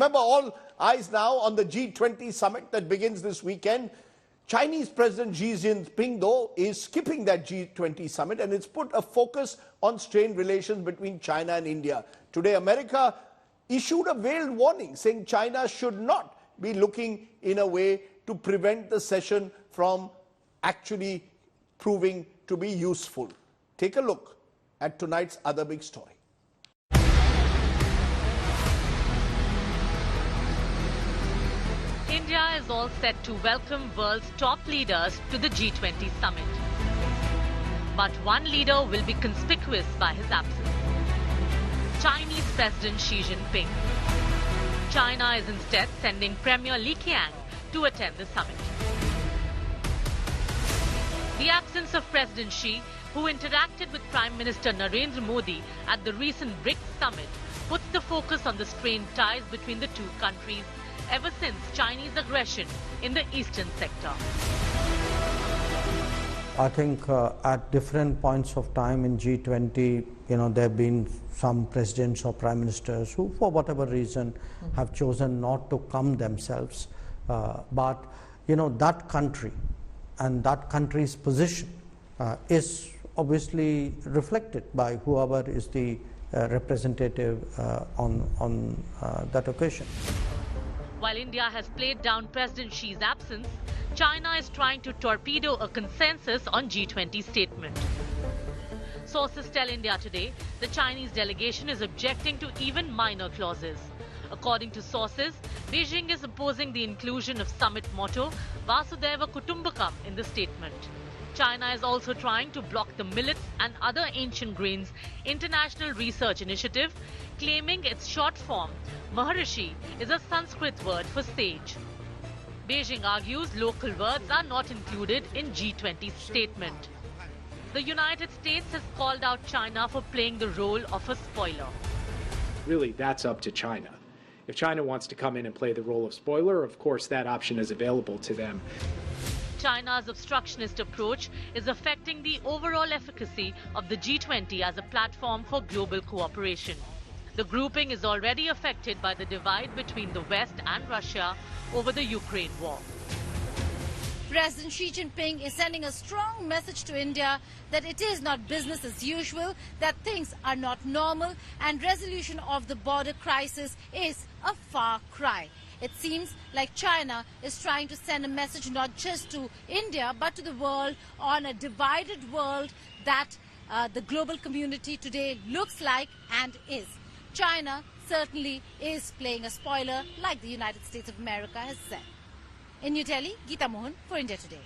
Remember, all eyes now on the G20 Summit that begins this weekend. Chinese President Xi Jinping, though, is skipping that G20 Summit, and it's put a focus on strained relations between China and India. Today, America issued a veiled warning saying China should not be looking in a way to prevent the session from actually proving to be useful. Take a look at tonight's other big story. India is all set to welcome world's top leaders to the G20 Summit. But one leader will be conspicuous by his absence. Chinese President Xi Jinping. China is instead sending Premier Li Qiang to attend the summit. The absence of President Xi, who interacted with Prime Minister Narendra Modi at the recent BRICS summit, puts the focus on the strained ties between the two countries ever since Chinese aggression in the eastern sector. I think at different points of time in G20, there have been some presidents or prime ministers who, for whatever reason, have chosen not to come themselves. But, that country and that country's position is obviously reflected by whoever is the representative on that occasion. While India has played down President Xi's absence, China is trying to torpedo a consensus on G20 statement. Sources tell India today the Chinese delegation is objecting to even minor clauses. According to sources, Beijing is opposing the inclusion of summit motto Vasudhaiva Kutumbakam in the statement. China is also trying to block the Millets and Other Ancient Grains International Research Initiative, claiming its short form, Maharishi, is a Sanskrit word for sage. Beijing argues local words are not included in G20's statement. The United States has called out China for playing the role of a spoiler. Really, that's up to China. If China wants to come in and play the role of spoiler, of course that option is available to them. China's obstructionist approach is affecting the overall efficacy of the G20 as a platform for global cooperation. The grouping is already affected by the divide between the West and Russia over the Ukraine war. President Xi Jinping is sending a strong message to India that it is not business as usual, that things are not normal, and resolution of the border crisis is a far cry. It seems like China is trying to send a message not just to India but to the world on a divided world that the global community today looks like and is. China certainly is playing a spoiler, like the United States of America has said. In New Delhi, Geeta Mohan for India Today.